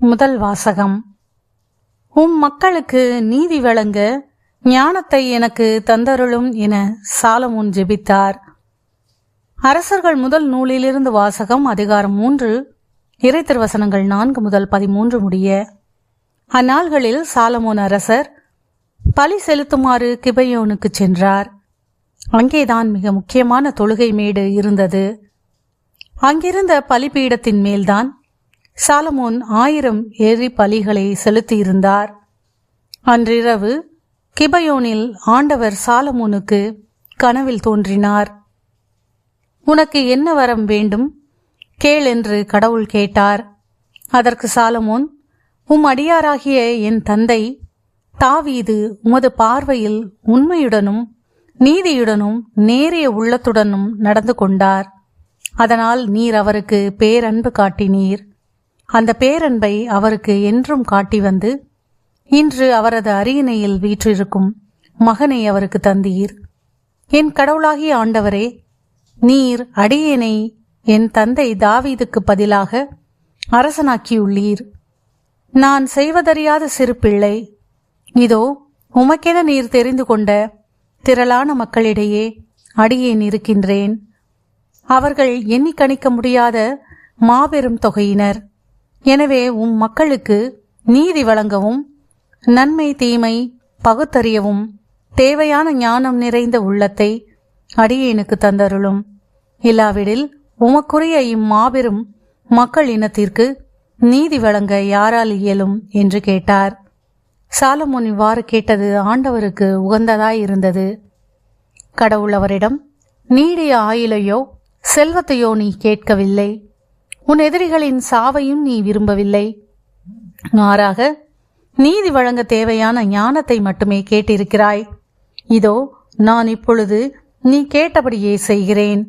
முதல் வாசகம். மக்களுக்கு நீதி வழங்க ஞானத்தை எனக்கு தந்தருளும் என சாலமோன் ஜெபித்தார். அரசர்கள் முதல் நூலிலிருந்து வாசகம். அதிகாரம் 3, இறைத்திருவசனங்கள் 4 முதல் 13 முடிய. அந்நாள்களில் சாலமோன் அரசர் பலி செலுத்துமாறு கிபெயோனுக்கு சென்றார். அங்கேதான் மிக முக்கியமான தொழுகை மேடு இருந்தது. அங்கிருந்த பலிபீடத்தின் மேல்தான் சாலமோன் 1000 எரி பலிகளை செலுத்தியிருந்தார். அன்றிரவு கிபெயோனில் ஆண்டவர் சாலமோனுக்கு கனவில் தோன்றினார். உனக்கு என்ன வரம் வேண்டும் கேள் என்று கடவுள் கேட்டார். அதற்கு சாலமோன், அடியாராகிய என் தந்தை தாவீது உமது பார்வையில் உண்மையுடனும் நீதியுடனும் நேரிய உள்ளத்துடனும் நடந்து கொண்டார். அதனால் நீர் அவருக்கு பேரன்பு காட்டினீர். அந்த பேரன்பை அவருக்கு என்றும் காட்டி வந்து இன்று அவரது அரியணையில் வீற்றிருக்கும் மகனை அவருக்கு தந்தீர். என் கடவுளாகிய ஆண்டவரே, நீர் அடியேனை என் தந்தை தாவீதுக்கு பதிலாக அரசனாக்கியுள்ளீர். நான் செய்வதறியாத சிறு பிள்ளை. இதோ உமக்கென நீர் தெரிந்து கொண்ட திரளான மக்களிடையே அடியேன் இருக்கின்றேன். அவர்கள் எண்ணி கணிக்க முடியாத மாபெரும் தொகையினர். எனவே மக்களுக்கு நீதி வழங்கவும் நன்மை தீமை பகுத்தறியவும் தேவையான ஞானம் நிறைந்த உள்ளத்தை அடியேனுக்கு தந்தருளும். இல்லாவிடில் உமக்குரிய இம்மாபெரும் மக்கள் இனத்திற்கு நீதி வழங்க யாரால் இயலும் என்று கேட்டார். சாலமோன் இவ்வாறு கேட்டது ஆண்டவருக்கு உகந்ததாயிருந்தது. கடவுள் அவரிடம், நீடிய ஆயுளையோ செல்வத்தையோ நீ கேட்கவில்லை, உன் எதிரிகளின் சாவையும் நீ விரும்பவில்லை. மாறாக நீதி வழங்க தேவையான ஞானத்தை மட்டுமே கேட்டிருக்கிறாய். இதோ நான் இப்பொழுது நீ கேட்டபடியே செய்கிறேன்.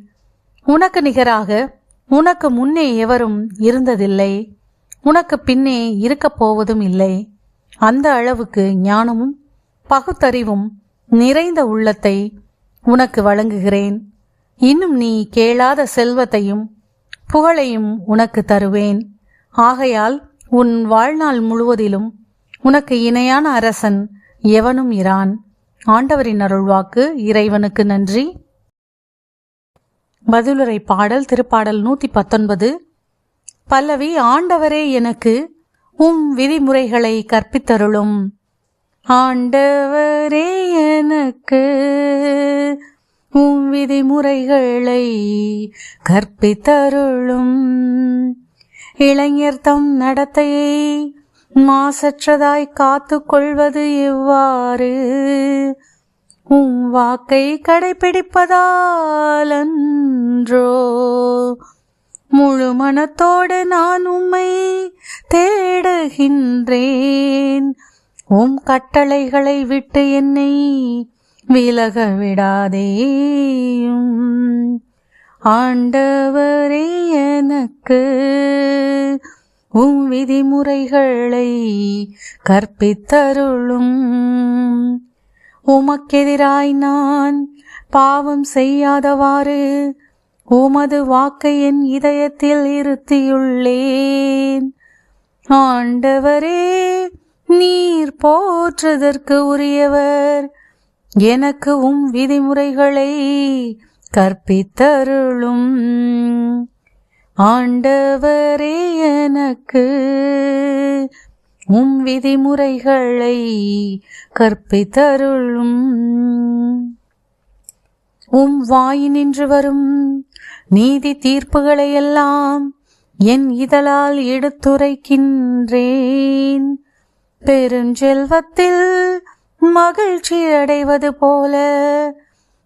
உனக்கு நிகராக உனக்கு முன்னே எவரும் இருந்ததில்லை, உனக்கு பின்னே இருக்கப் போவதும் இல்லை. அந்த அளவுக்கு ஞானமும் பகுத்தறிவும் நிறைந்த உள்ளத்தை உனக்கு வழங்குகிறேன். இன்னும் நீ கேளாத செல்வத்தையும் புகழையும் உனக்கு தருவேன். ஆகையால் உன் வாழ்நாள் முழுவதிலும் உனக்கு இணையான அரசன் எவனும் இரான். ஆண்டவரின் அருள்வாக்கு. இறைவனுக்கு நன்றி. பதிலுரை பாடல். திருப்பாடல் 119. பல்லவி. ஆண்டவரே, எனக்கு விதிமுறைகளை கற்பித்தருளும். ஆண்டவரே, எனக்கு விதிமுறைகளை கற்பித்தருளும். இளைஞர் தம் நடத்தையை மாசற்றதாய் காத்து கொள்வது எவ்வாறு? வாக்கை கடைபிடிப்பதால் அன்றோ? முழு மனத்தோடு நான் உம்மை தேடுகின்றேன். கட்டளைகளை விட்டு என்னை விலக விடாதேயும். ஆண்டவரே, எனக்கு விதிமுறைகளை கற்பித்தருளும். உமக்கெதிராய் நான் பாவம் செய்யாதவாறு உமது வாக்கை என் இதயத்தில் இருத்தியுள்ளேன். ஆண்டவரே, நீர் போற்றுதற்கு உரியவர். எனக்கு விதிமுறைகளை கற்பித்தருளும். ஆண்டவரே, எனக்கு விதிமுறைகளை கற்பித்தருளும். வாயினின்று வரும் நீதி தீர்ப்புகளை எல்லாம் என் இதழால் எடுத்துரைக்கின்றேன். பெருஞ்செல்வத்தில் மகிழ்ச்சி அடைவது போல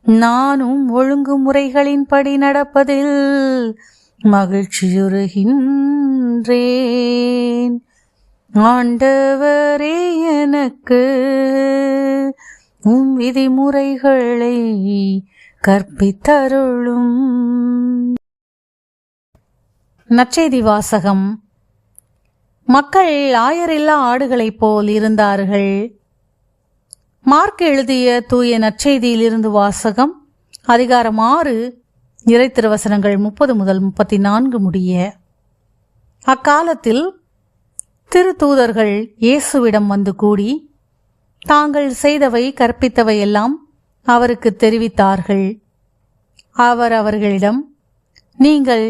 நானும் ஒழுங்குமுறைகளின்படி நடப்பதில் மகிழ்ச்சியுறுகின்றேன். ஆண்டவரே, எனக்கு விதிமுறைகளை கற்பித்தருளும். நற்செய்தி வாசகம். மக்கள் ஆயரில்லா ஆடுகளைப் போல் இருந்தார்கள். மார்க் எழுதிய தூய நற்செய்தியிலிருந்து வாசகம். அதிகாரம் 6, இறைத்திருவசனங்கள் 30 முதல் 34 முடிய. அக்காலத்தில் திருத்தூதர்கள் இயேசுவிடம் வந்து கூடி தாங்கள் செய்தவை கற்பித்தவை எல்லாம் அவருக்கு தெரிவித்தார்கள். அவர் அவர்களிடம், நீங்கள்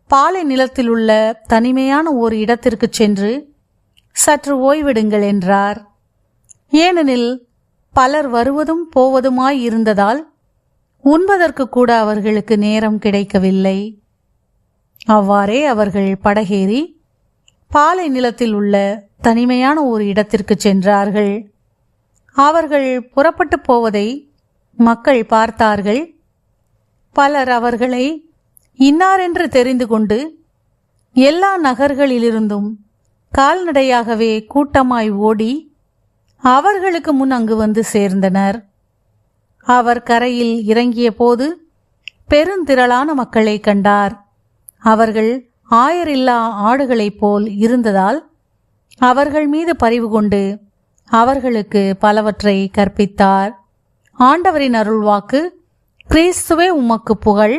பாலை நிலத்தில் உள்ள தனிமையான ஒரு இடத்திற்கு சென்று சற்று ஓய்விடுங்கள் என்றார். ஏனெனில் பலர் வருவதும் போவதுமாய் இருந்ததால் உண்பதற்கு கூட அவர்களுக்கு நேரம் கிடைக்கவில்லை. அவ்வாறே அவர்கள் படகேறி பாலை நிலத்தில் உள்ள தனிமையான ஒரு இடத்திற்கு சென்றார்கள். அவர்கள் புறப்பட்டு போவதை மக்கள் பார்த்தார்கள். பலர் அவர்களை இன்னாரென்று தெரிந்து கொண்டு எல்லா நகர்களிலிருந்தும் கால்நடையாகவே கூட்டமாய் ஓடி அவர்களுக்கு முன் அங்கு வந்து சேர்ந்தனர். அவர் கரையில் இறங்கிய போது பெருந்திரளான மக்களை கண்டார். அவர்கள் ஆயரில்லா ஆடுகளைப் போல் இருந்ததால் அவர்கள் மீது பரிவு கொண்டு அவர்களுக்கு பலவற்றை கற்பித்தார். ஆண்டவரின் அருள்வாக்கு. கிறிஸ்துவே உமக்கு புகழ்.